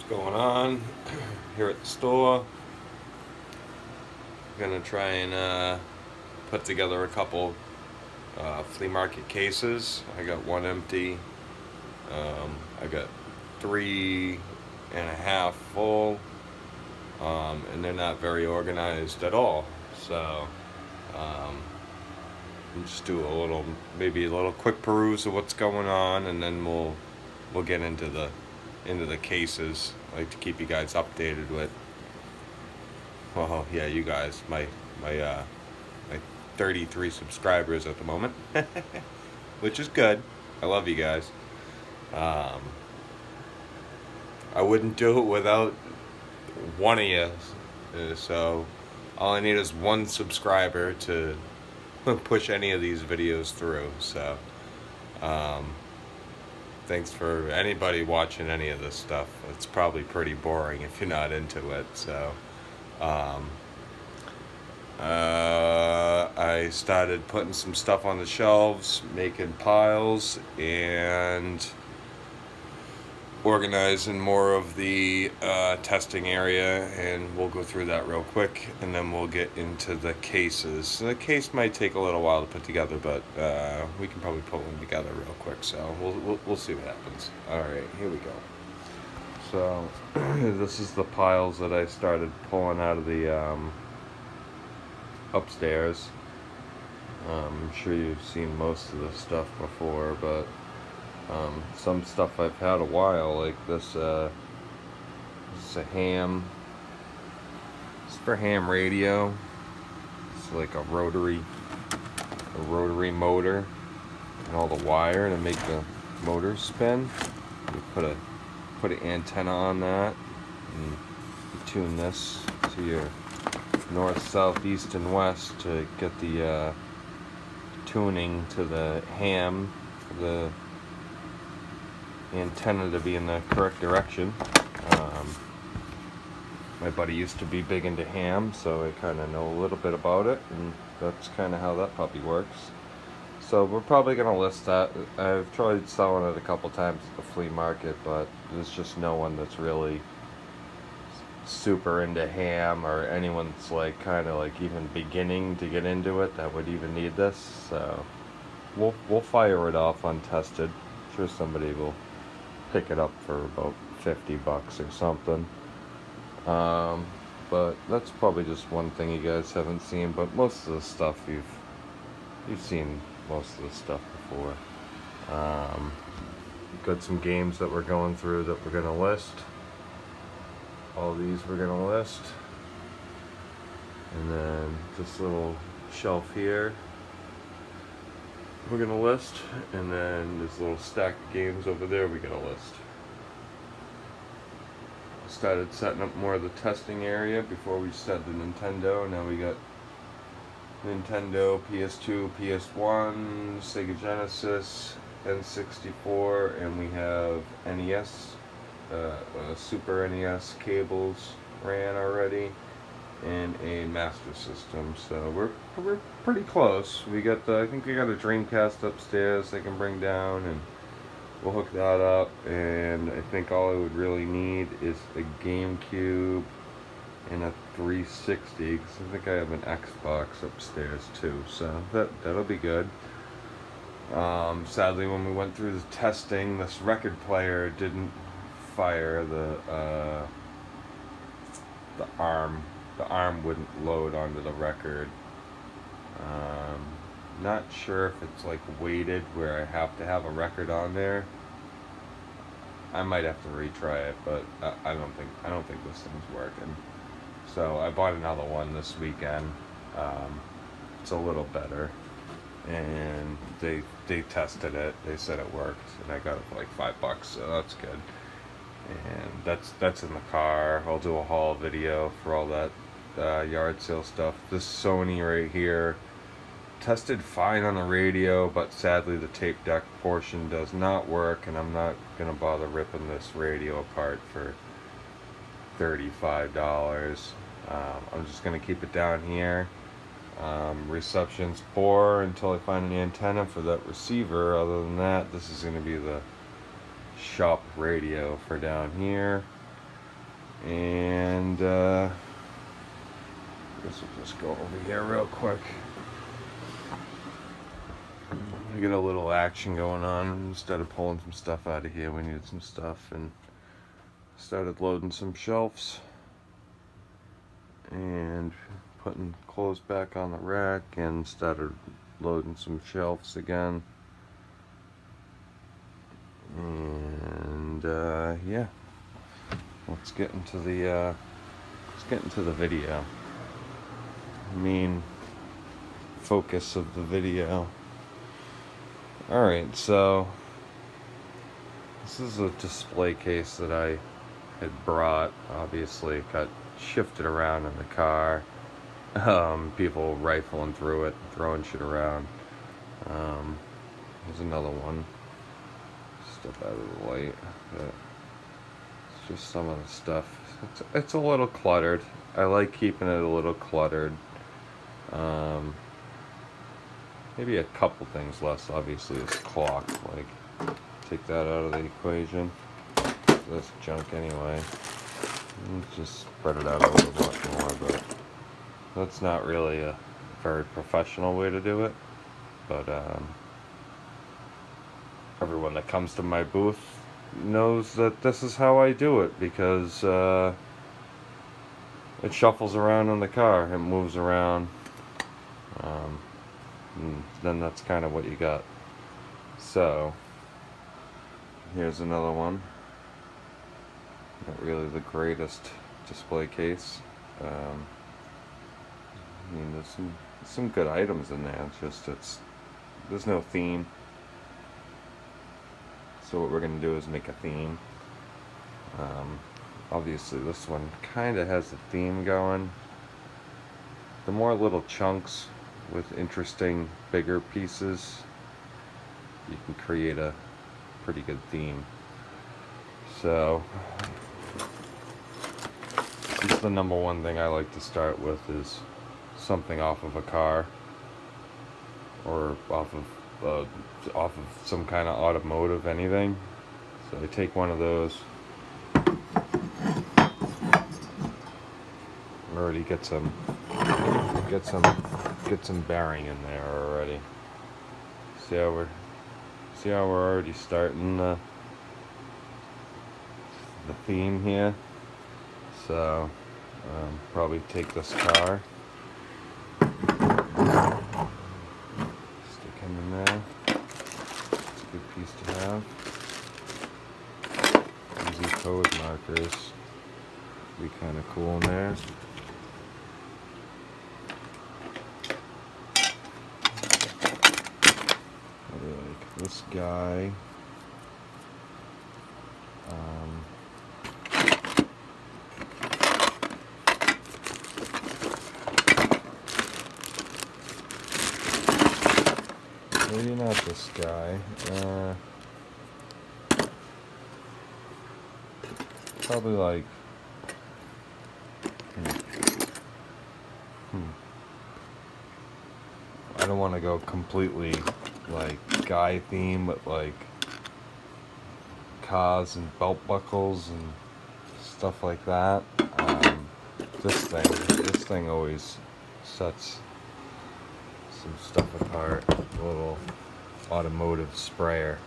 Going on here at the store. Gonna try and put together a couple flea market cases. I got one empty. I got 3.5 full, and they're not very organized at all. So we'll just do maybe a little quick peruse of what's going on, and then we'll get into the cases. I like to keep you guys updated with. Well, yeah, you guys, my 33 subscribers at the moment, which is good. I love you guys. Um, I wouldn't do it without one of you. So all I need is one subscriber to push any of these videos through. So um, thanks for anybody watching any of this stuff. It's probably pretty boring if you're not into it. So um, I started putting some stuff on the shelves, making piles, and organizing more of the testing area, and we'll go through that real quick, and then we'll get into the cases. The case might take a little while to put together, but we can probably put one together real quick, so we'll see what happens. Alright, here we go. So, this is the piles that I started pulling out of the upstairs. I'm sure you've seen most of this stuff before, but some stuff I've had a while, like this is a ham. It's for ham radio. It's like a rotary motor, and all the wire to make the motor spin. You put an antenna on that, and you tune this to your north, south, east, and west to get the tuning to the ham, the antenna to be in the correct direction. My buddy used to be big into ham, so I kind of know a little bit about it, and that's kind of how that puppy works. So we're probably going to list that. I've tried selling it a couple times at the flea market, but there's just no one that's really super into ham, or anyone that's like kind of like even beginning to get into it that would even need this. So we'll fire it off untested. I'm sure somebody will pick it up for about $50 or something. But that's probably just one thing you guys haven't seen, but most of the stuff you've seen most of the stuff before. Got some games that we're going through that we're gonna list. All these we're gonna list. And then this little shelf here we're gonna list, and then this little stack of games over there we gotta list. Started setting up more of the testing area before we started the Nintendo. Now we got Nintendo, PS2, PS1, Sega Genesis, N64, and we have NES, Super NES cables ran already, and a Master System. So we're pretty close. I think we got a Dreamcast upstairs they can bring down, and we'll hook that up. And I think all I would really need is a GameCube and a 360, because I think I have an Xbox upstairs too, so that'll be good. Sadly, when we went through the testing, this record player didn't fire the arm. The arm wouldn't load onto the record. Not sure if it's like weighted where I have to have a record on there. I might have to retry it, but I don't think this thing's working. So I bought another one this weekend. It's a little better, and they tested it. They said it worked, and I got it for like $5, so that's good. And that's in the car. I'll do a haul video for all that yard sale stuff. This Sony right here tested fine on the radio, but sadly the tape deck portion does not work, and I'm not gonna bother ripping this radio apart for $35. I'm just gonna keep it down here. Reception's poor until I find an antenna for that receiver. Other than that, this is gonna be the shop radio for down here. And I guess we'll just go over here real quick. We get a little action going on. Instead of pulling some stuff out of here, we needed some stuff, and started loading some shelves and putting clothes back on the rack, and started loading some shelves again. And yeah, let's get into the video. Main focus of the video. Alright, so this is a display case that I had brought. Obviously it got shifted around in the car. People rifling through it, throwing shit around. Here's another one. Step out of the light. But it's just some of the stuff. It's a little cluttered. I like keeping it a little cluttered. Maybe a couple things less. Obviously this clock, like, take that out of the equation. That's junk anyway. Just spread it out a little bit more, but that's not really a very professional way to do it. But everyone that comes to my booth knows that this is how I do it, because it shuffles around in the car, it moves around, and then that's kind of what you got. So here's another one. Not really the greatest display case. I mean, there's some good items in there. It's just there's no theme. So what we're gonna do is make a theme. Obviously this one kind of has a theme going. The more little chunks with interesting bigger pieces, you can create a pretty good theme. So this is the number one thing I like to start with, is something off of a car, or off of some kind of automotive anything. So I take one of those, already get some bearing in there already. See how we're already starting the theme here. So probably take this car, stick him in there. It's a good piece to have. Easy code markers be kind of cool in there. Like this guy. Maybe not this guy. Probably like. I don't want to go completely like guy theme, but like cars and belt buckles and stuff like that. This thing always sets some stuff apart. A little automotive sprayer.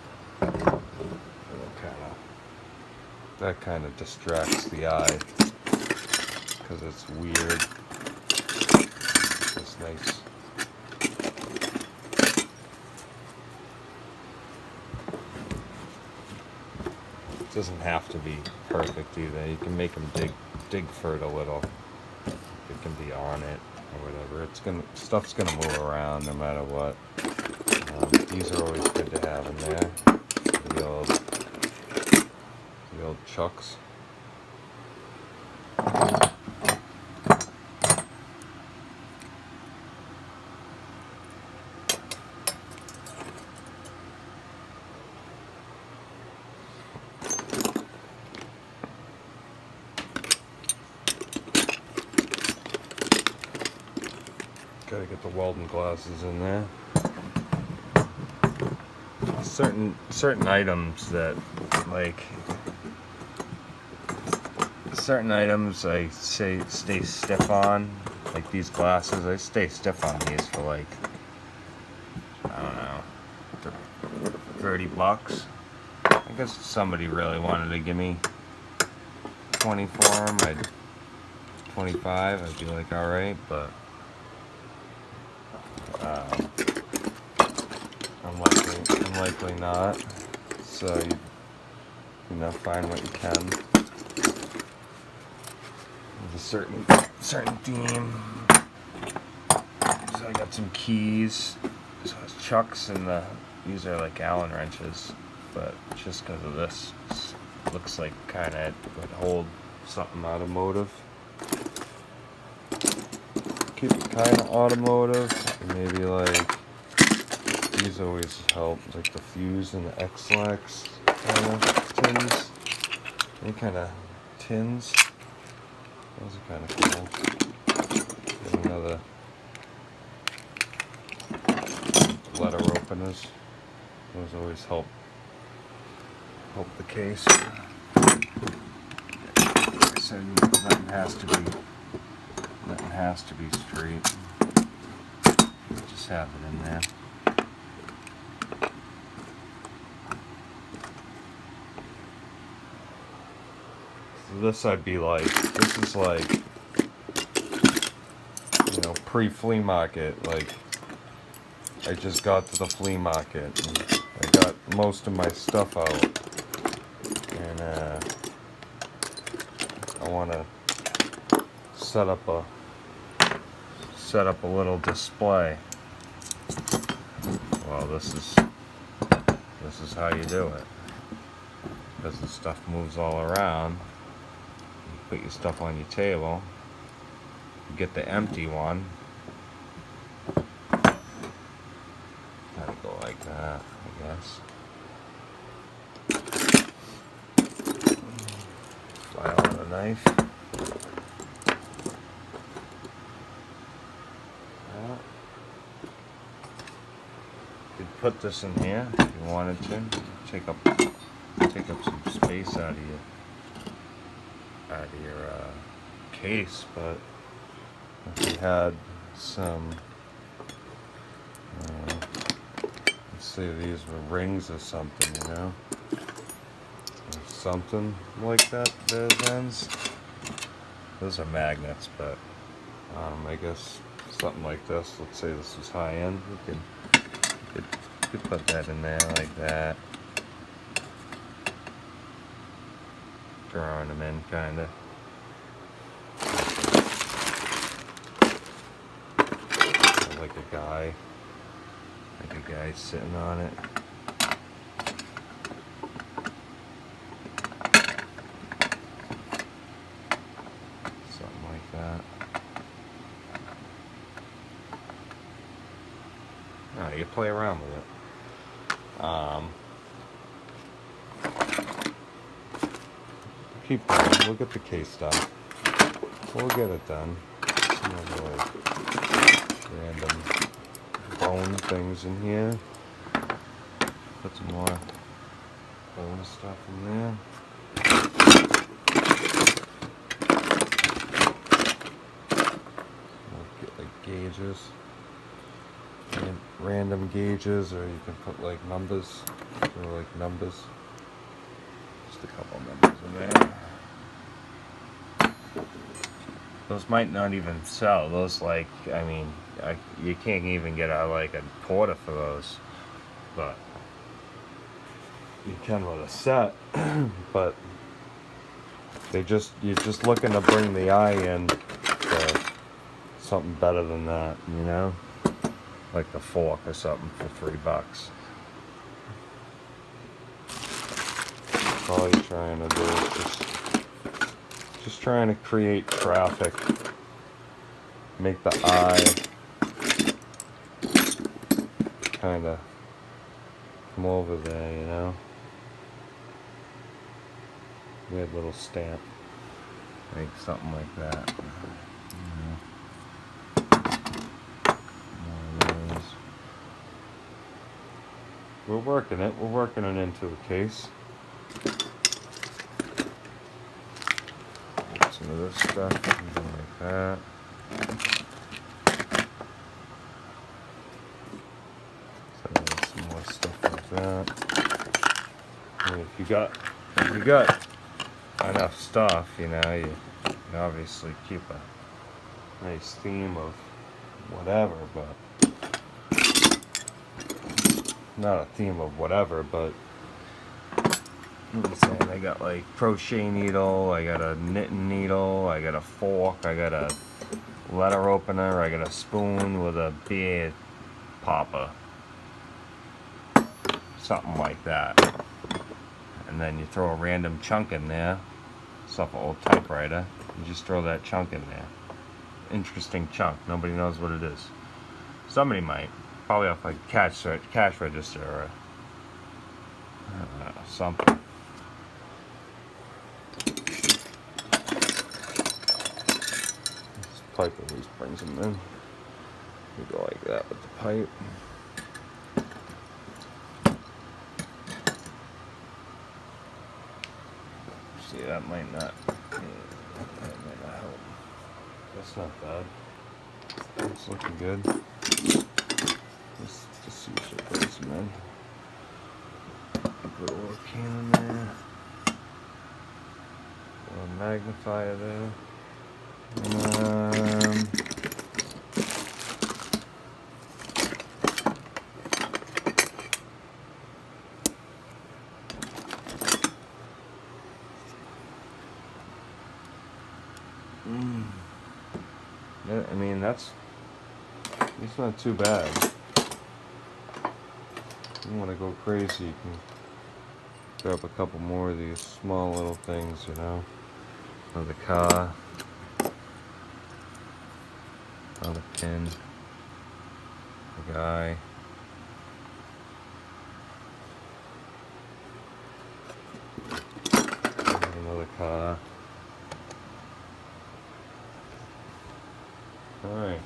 That kind of distracts the eye because it's weird. It's nice. It doesn't have to be perfect either. You can make them dig for it a little. It can be on it or whatever. Stuff's gonna move around no matter what. These are always good to have in there. The old chucks. Gotta get the welding glasses in there. Certain items that, like, certain items I say stay stiff on, like these glasses. I stay stiff on these for like, I don't know, 30 bucks. I guess if somebody really wanted to give me 20 for them, 25, I'd be like, all right, but unlikely not. So you know, find what you can. There's a certain theme. So I got some keys. So it's chucks and these are like Allen wrenches, but just because of this, looks like kind of would hold something automotive. Keep it kind of automotive. Maybe like these always help, like the fuse and the X-Lax kind of tins. Any kind of tins. Those are kind of cool. And another letter openers. Those always help the case. So nothing has to be straight. Just have it in there. So this I'd be like, this is like, you know, pre-flea market. Like, I just got to the flea market and I got most of my stuff out, and I want to set up a little display. Well, this is how you do it, because the stuff moves all around. You put your stuff on your table, you get the empty one, gotta go like that, I guess. File with a knife. You could put this in here if you wanted to. Take up some space out of your case, but if you had some, let's say these were rings or something, you know, or something like that. Those ends. Those are magnets, but I guess something like this. Let's say this is high end. You could put that in there like that. Drawing them in, kind of. Like a guy sitting on it. Something like that. Oh, you play around with it. Keep going. We'll get the case done. We'll get it done. Some other like random bone things in here. Put some more bone stuff in there. We'll get like gauges. Random gauges, or you can put like numbers. Just a couple numbers in there. Those might not even sell. Those, like, I mean, you can't even get like a quarter for those, but you can with a set. But you're just looking to bring the eye in to something better than that, you know, like a fork or something for $3. All you're trying to do is just trying to create traffic, make the eye kind of come over there, you know. Weird little stamp, like something like that. We're working it. We're working it into a case. some of this stuff, something like that. Some more stuff like that. And if you got enough stuff, you know, you obviously keep a nice theme of whatever, but not a theme of whatever, but I'm saying I got like crochet needle, I got a knitting needle, I got a fork, I got a letter opener, I got a spoon with a beer popper, something like that. And then you throw a random chunk in there, stuff an old typewriter, you just throw that chunk in there. Interesting chunk, nobody knows what it is. Somebody might, probably off like cash register or something. This pipe always brings them in. You go like that with the pipe. See, that might not help. That's not bad. It's looking good. Let's just see if it brings them in. Put a little can in there. A little magnifier there. Yeah, I mean, it's not too bad. You want to go crazy, you can grab a couple more of these small little things, you know. Another car. Another pin. A guy. Another car. Alright.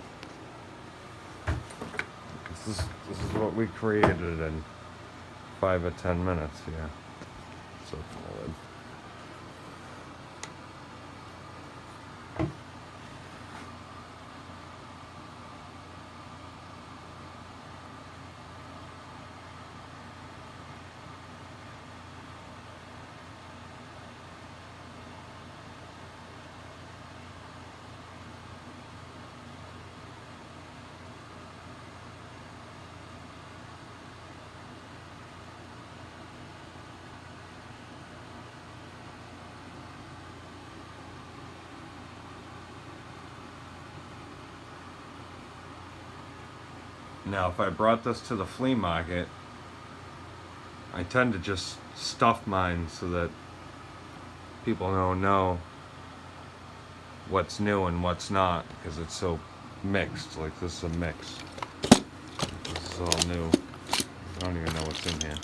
This is what we created in 5 or 10 minutes, yeah. So solid. Now, if I brought this to the flea market, I tend to just stuff mine so that people don't know what's new and what's not, because it's so mixed. Like, this is a mix. This is all new. I don't even know what's in here.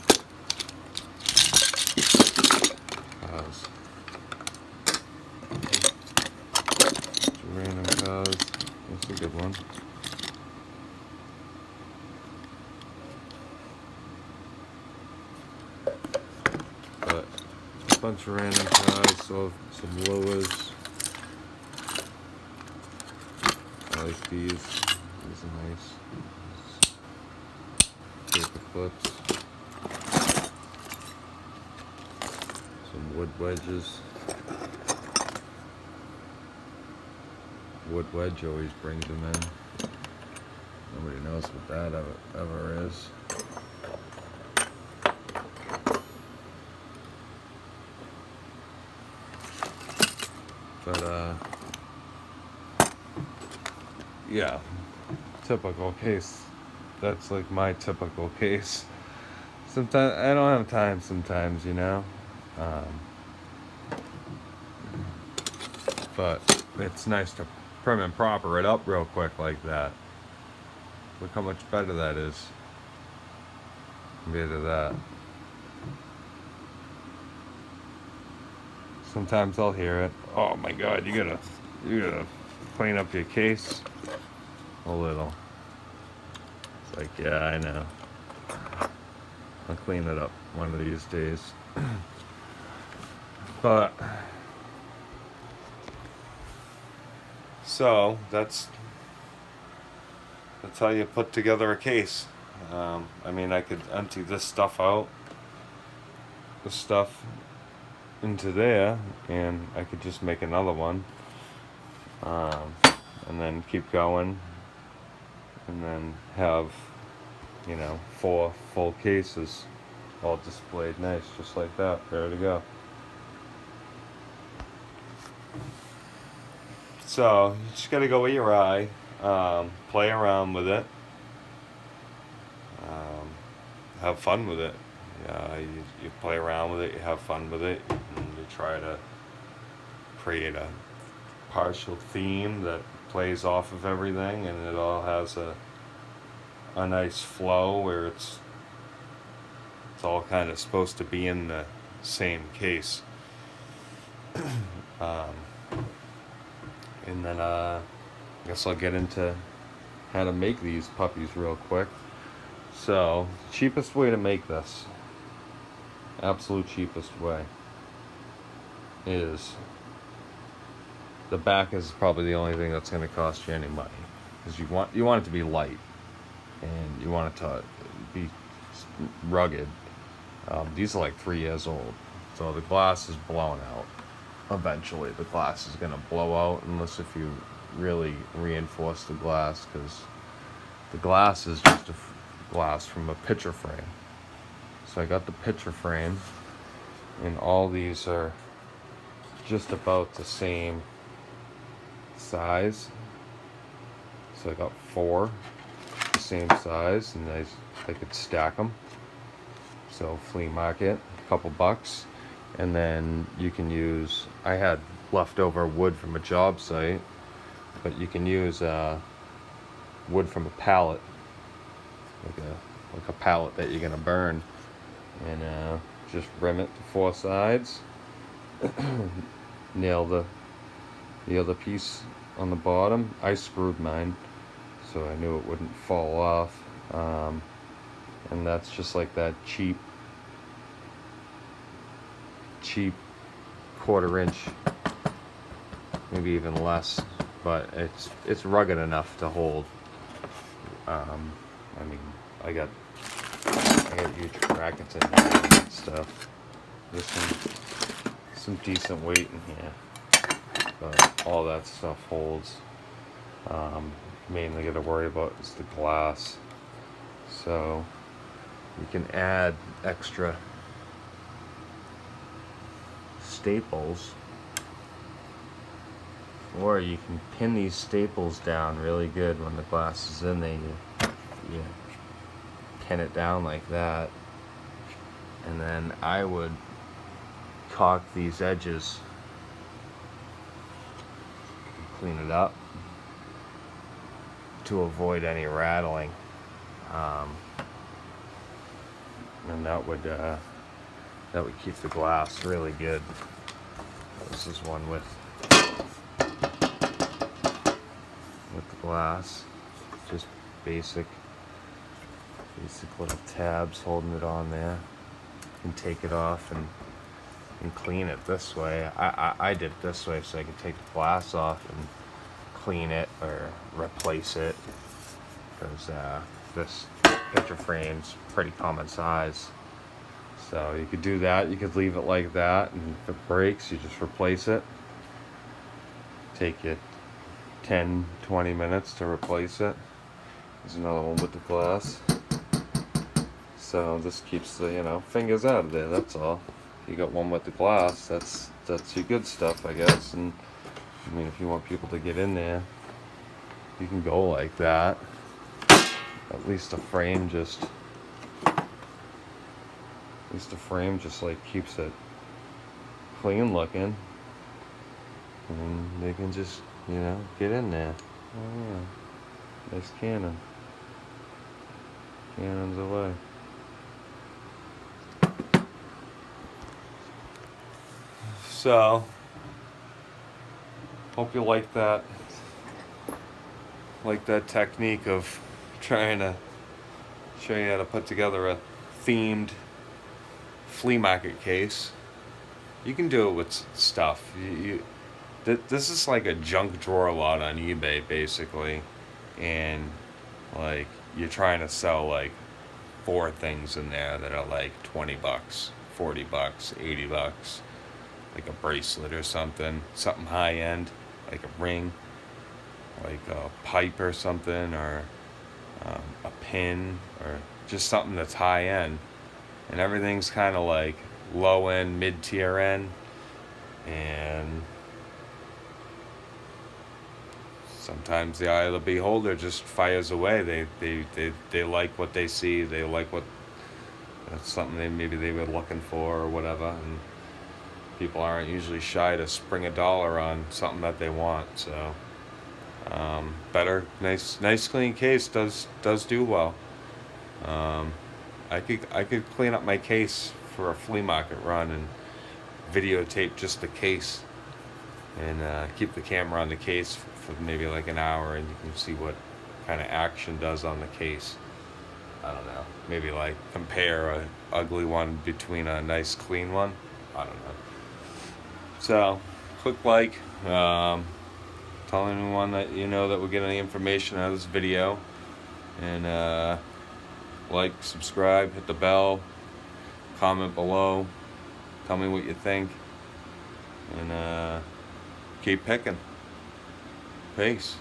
Random cars. That's a good one. But a bunch of random cars, so some lowers. I like these. These are nice. Paper clips. Some wood wedges. Wood wedge always brings them in. Nobody knows what that ever is. But yeah, typical case. That's like my typical case. Sometimes I don't have time. Sometimes, you know. But it's nice to prim and proper it up real quick like that. Look how much better that is compared to that. Sometimes I'll hear it. Oh my God, you gotta clean up your case a little. It's like, yeah, I know. I'll clean it up one of these days. But So that's how you put together a case. I mean, I could empty this stuff out, the stuff into there, and I could just make another one, um, and then keep going, and then have, 4 full cases all displayed nice, just like that, ready to go. So you just gotta go with your eye, play around with it, have fun with it. You play around with it, you have fun with it, and you try to create a partial theme that plays off of everything, and it all has a nice flow where it's all kind of supposed to be in the same case. And then I guess I'll get into how to make these puppies real quick. So, cheapest way to make this, absolute cheapest way, is the back is probably the only thing that's going to cost you any money, because you want it to be light, and you want it to be rugged. These are like 3 years old, so the glass is blowing out. Eventually, the glass is going to blow out unless if you really reinforce the glass, because the glass is just a glass from a picture frame. So I got the picture frame, and all these are just about the same size. So I got 4 the same size, and I could stack them. So flea market, a couple bucks. And then you can use, I had leftover wood from a job site, but you can use wood from a pallet, like a pallet that you're gonna burn, and just rim it to 4 sides. Nail the other piece on the bottom. I screwed mine, so I knew it wouldn't fall off. And that's just like that cheap 1/4 inch, maybe even less, but it's rugged enough to hold. I mean, I got huge brackets in there and stuff. There's some decent weight in here, but all that stuff holds. Mainly got to worry about is the glass. So you can add extra staples, or you can pin these staples down really good when the glass is in there. You pin it down like that, and then I would caulk these edges, clean it up to avoid any rattling, and that would keep the glass really good. This is one with the glass, just basic little tabs holding it on there. You can take it off and clean it this way. I did it this way so I could take the glass off and clean it or replace it, because this picture frame's pretty common size. So you could do that. You could leave it like that, and if it breaks, you just replace it. Take you 10-20 minutes to replace it. There's another one with the glass. So this keeps the fingers out of there. That's all. You got one with the glass. That's your good stuff, I guess. And I mean, if you want people to get in there, you can go like that. At least the frame just like keeps it clean looking, and they can just get in there. Oh yeah, nice cannons away. So hope you like that technique of trying to show you how to put together a themed flea market case. You can do it with stuff. This is like a junk drawer lot on eBay, basically, and like you're trying to sell like four things in there that are like $20, $40, $80, like a bracelet or something high end, like a ring, like a pipe or something, or a pin, or just something that's high end, and everything's kind of like low end, mid tier end, and sometimes the eye of the beholder just fires away. They like what they see. They like what that's something maybe they were looking for or whatever. And people aren't usually shy to spring a dollar on something that they want. So nice clean case does do well. Um, I could clean up my case for a flea market run and videotape just the case and keep the camera on the case for maybe like an hour, and you can see what kind of action does on the case. I don't know. Maybe like compare a ugly one between a nice clean one. I don't know. So, click like. Tell anyone that you know that we're getting any information out of this video, and like, subscribe, hit the bell, comment below, tell me what you think, and keep picking. Peace.